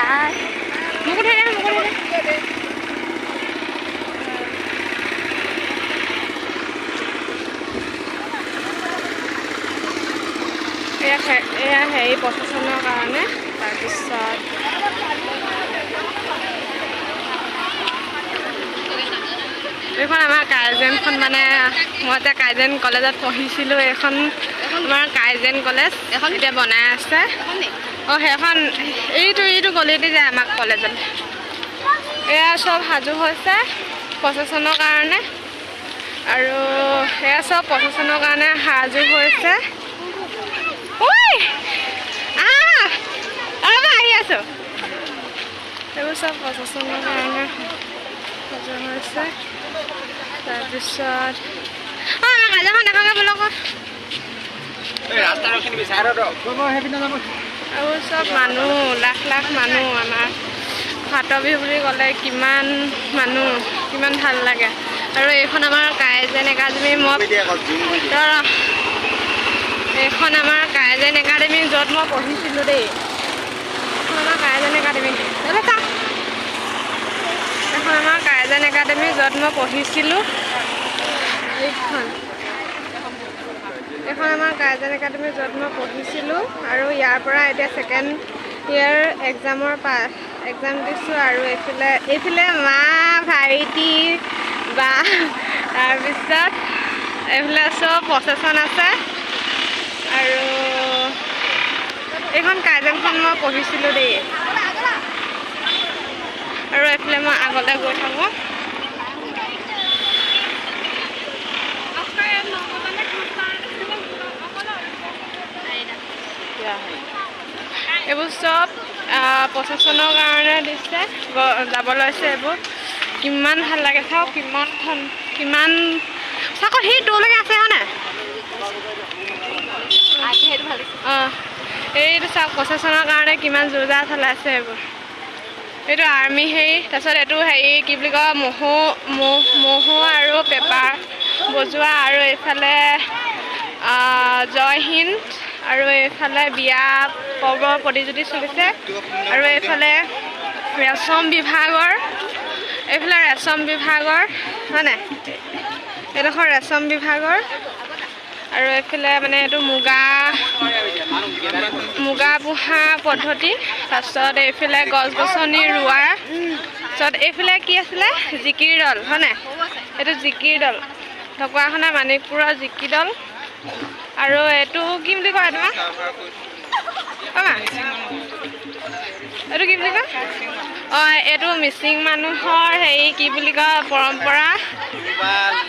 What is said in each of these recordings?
বাই মোক উঠাই দে এয়া হেৰি প্ৰচেছনৰ কাৰণে তাৰপিছত এইখন আমাৰ কাইজেনখন মানে মই এতিয়া কাইজেন কলেজত পঢ়িছিলোঁ এইখন আমাৰ কাইজেন কলেজ এখন এতিয়া বনাই আছে অঁ সেইখন এইটো গলিতে যায় আমাক কলেজত এয়া চব সাজু হৈছে প্ৰচেছনৰ কাৰণে আৰু সেয়া চব প্ৰচেছনৰ কাৰণে সাজু হৈছে আহি আছোঁ এইবোৰ চব প্ৰচেছনৰ কাৰণে সাজু হৈছে তাৰপিছত আমাৰ কাজাখন দেখাকৈ বোলো আৰু চব মানুহ লাখ লাখ মানুহ আমাৰ ফাটৰ বিহু বুলি ক'লে কিমান মানুহ কিমান ভাল লাগে আৰু এইখন আমাৰ কাইজেন একাডেমি এইখন আমাৰ কাইজেন একাডেমি য'ত মই পঢ়িছিলোঁ দেই এইখন আমাৰ কাইজেন একাডেমি এখন আমাৰ কাইজেন একাডেমি য'ত মই পঢ়িছিলোঁ এইখন আমাৰ কাইজেন একাডেমি য'ত মই পঢ়িছিলোঁ আৰু ইয়াৰ পৰা এতিয়া ছেকেণ্ড ইয়াৰ এক্সাম দিছোঁ আৰু এইফালে মা ভাইটি বা তাৰপিছত এইফালে চব প্ৰচেছন আছে আৰু এইখন কাইজেনখন মই পঢ়িছিলোঁ দেই আৰু এইফালে মই আগলৈ গৈ থাকোঁ এইবোৰ চব প্ৰচেছনৰ কাৰণে দিছে যাব লৈছে এইবোৰ কিমান ভাল লাগে চাওক কিমান চাওক সেই তোলৈকে আছে হয়নে অঁ এইটো চাওক প্ৰচেছনৰ কাৰণে কিমান জোৰ জা চলাইছে এইবোৰ এইটো আৰ্মি হেৰি তাৰপিছত এইটো হেৰি কি বুলি কয় মহো আৰু পেপাৰ বজোৱা আৰু এইফালে জয় হিন্দ আৰু এইফালে বিয়া পৰ্বৰ প্ৰতিযোগিতা চলিছে আৰু এইফালে ৰেচম বিভাগৰ হয়নে এইডোখৰ ৰেচম বিভাগৰ আৰু এইফালে মানে এইটো মুগা পোহা পদ্ধতি তাৰপিছত এইফালে গছ গছনি ৰোৱাৰ তাৰপিছত এইফালে কি আছিলে জিকিৰ দল হয়নে এইটো জিকিৰ দল ঢকুৱাখানা মানিকপুৰৰ জিকিৰ দল আৰু এইটো কি বুলি কয় তোমাৰ এইটো কি বুলি কয় অঁ এইটো মিচিং মানুহৰ হেৰি কি বুলি কয় পৰম্পৰা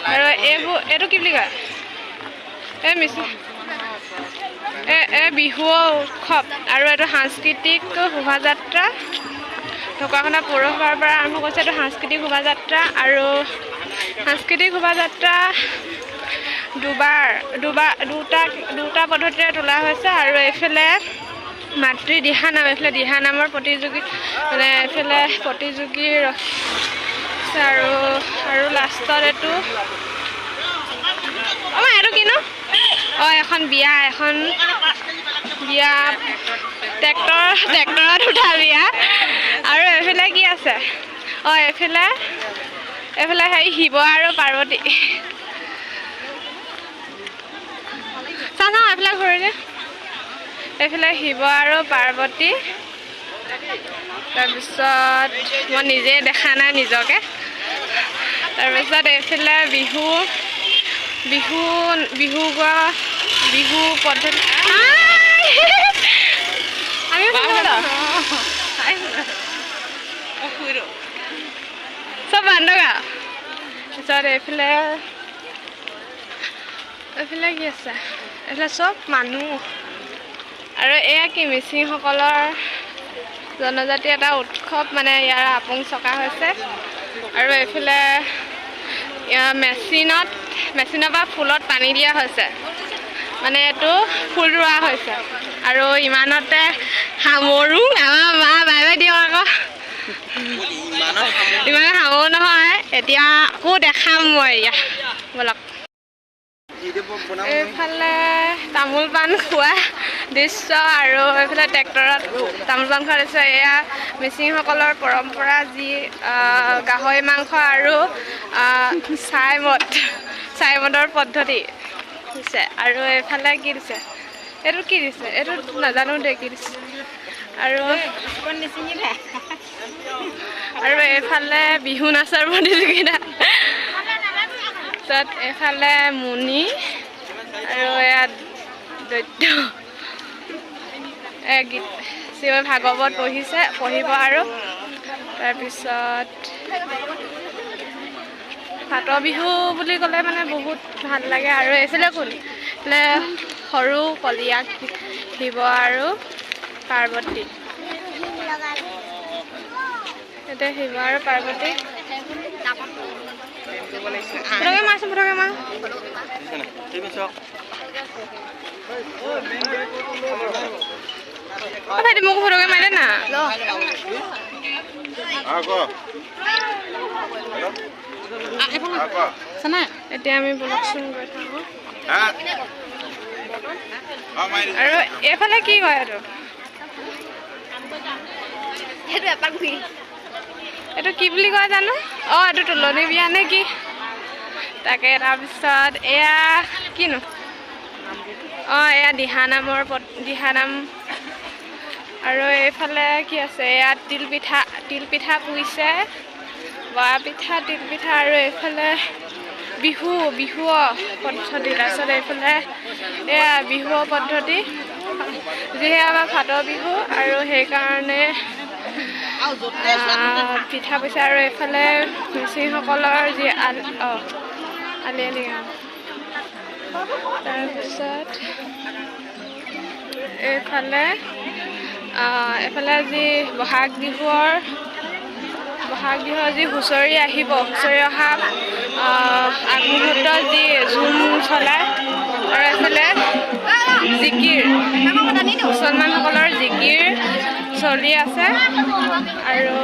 আৰু এইটো কি বুলি কয় এই মিচিং বিহু উৎসৱ আৰু এইটো সাংস্কৃতিক শোভাযাত্ৰা ঢকুৱাখানা পৌৰসভাৰ পৰা আৰম্ভ কৰিছে এইটো সাংস্কৃতিক শোভাযাত্ৰা আৰু সাংস্কৃতিক শোভাযাত্ৰা দুটা পদ্ধতিৰে তোলা হৈছে আৰু এইফালে মাতৃ দিহানাম এইফালে দিহানামৰ প্ৰতিযোগী মানে এইফালে প্ৰতিযোগী আছে আৰু লাষ্টত এইটো এইটো কিনো অঁ এখন বিয়া ট্ৰেক্টৰত উঠা বিয়া আৰু এইফালে কি আছে অঁ এইফালে হেৰি শিৱ আৰু পাৰ্বতী চাওঁ এইফালে ঘূৰিলে এইফালে শিৱ আৰু পাৰ্বতী তাৰপিছত মই নিজে দেখা নাই নিজকে তাৰপিছত এইফালে বিহু পদ্ধতি চব বান্ধগা তাৰপিছত এইফালে কি আছে এইফালে চব মানুহ আৰু এয়া কি মিচিংসকলৰ জনজাতি এটা উৎসৱ মানে ইয়াৰ আপোং চকা হৈছে আৰু এইফালে মেচিনৰ পৰা ফুলত পানী দিয়া হৈছে মানে এইটো ফুল ৰোৱা হৈছে আৰু ইমানতে সামৰো আমাৰ মা বাই দিয়ক আকৌ ইমানে সামৰো নহয় এতিয়া আকৌ দেখাম মই এয়া বলক এইফালে তামোল পাণ খোৱা দৃশ্য আৰু এইফালে ট্ৰেক্টৰত তামোল পাণ খোৱা দৃশ্য। এয়া মিচিংসকলৰ পৰম্পৰা যি গাহৰি মাংস আৰু ছাই মদৰ পদ্ধতি দিছে। আৰু এইফালে কি দিছে, এইটো কি দিছে, এইটো নাজানো দে কি দিছে। আৰু এইফালে বিহু নাচৰ প্ৰতিযোগিতা। তাৰপিছত এইফালে মুনি আৰু ইয়াত দৈত্য গীত শ্ৰীমদ ভাগৱত পঢ়িব। আৰু তাৰপিছত ফাট বিহু বুলি ক'লে মানে বহুত ভাল লাগে। আৰু এইফালে কোন এইফালে সৰু কলীয়া শিৱ আৰু পাৰ্বতী, এতিয়া শিৱ আৰু পাৰ্বতী ফটকে মাৰচোন, ফটকে মাৰ। ভাইটি মোক ফটকে মাৰিলে না। এতিয়া আমি বলকচোন গৈ থাকোঁ। আৰু এইফালে কি কয় এইটো কি বুলি কয় জানো? এইটো তুলনি বিয়া নে কি তাকে। তাৰপিছত এয়া কিনো, এয়া দিহানামৰ দিহানাম। আৰু এইফালে কি আছে, এয়া তিল পিঠা পুৰিছে, বৰা পিঠা, তিল পিঠা। আৰু এইফালে বিহু পদ্ধতি। তাৰপিছত এইফালে এয়া বিহু পদ্ধতি, যিহে আমাৰ ফাট বিহু। আৰু সেইকাৰণে পিঠা পইচা। আৰু এইফালে মিচিংসকলৰ যি আলি আলি গাঁও। তাৰপিছত এইফালে যি বহাগ বিহুৰ যি হুঁচৰি আহিব, হুঁচৰি অহা আগমুহূৰ্তত যি ঝুম চলায়। আৰু এইফালে জিকিৰ, মুছলমানসকলৰ জিকিৰ চলি আছে। আৰু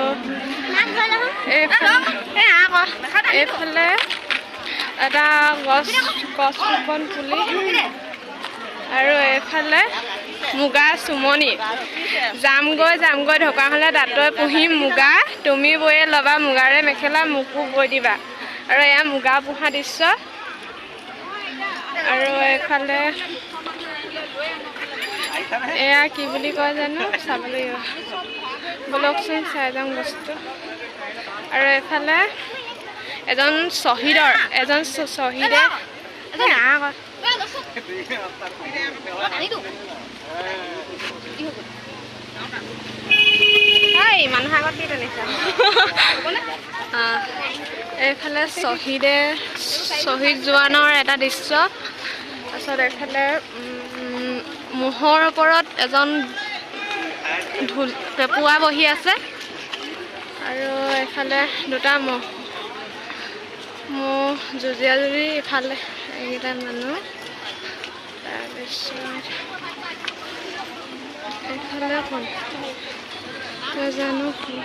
এইফালে এটা গছ ৰোপণ পুলি। আৰু এইফালে মুগা চুমনি, যামগৈ ঢকা হ'লে তাঁতই পুহিম মুগা, তুমি বৈয়ে ল'বা মুগাৰে মেখেলা, মোকো বৈ দিবা। আৰু এয়া মুগা পোহা দৃশ্য। আৰু এইফালে এয়া কি বুলি কয় জানো, চাবলৈ বলকচোন চাই যাম বস্তু। আৰু এইফালে এজন শ্বহীদে মানুহৰ আগত কি টানিছা। এইফালে শ্বহীদ জোৱানৰ এটা দৃশ্য। তাৰপিছত এইফালে ম'হৰ ওপৰত এজন পেপুৱা বহি আছে। আৰু এইফালে দুটা ম'হ যুঁজিয়া ইফালে এইকেইটা মানুহ। তাৰপিছত এইফালে কোন জানো কি,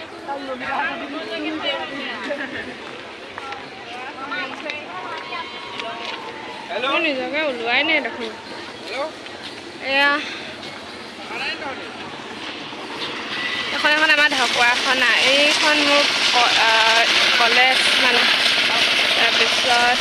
নিজকে ওলোৱাই নাই দেখোন। এয়া এখন আমাৰ ঢকুৱাখানা, এইখন মোৰ কলেজ মানে। তাৰপিছত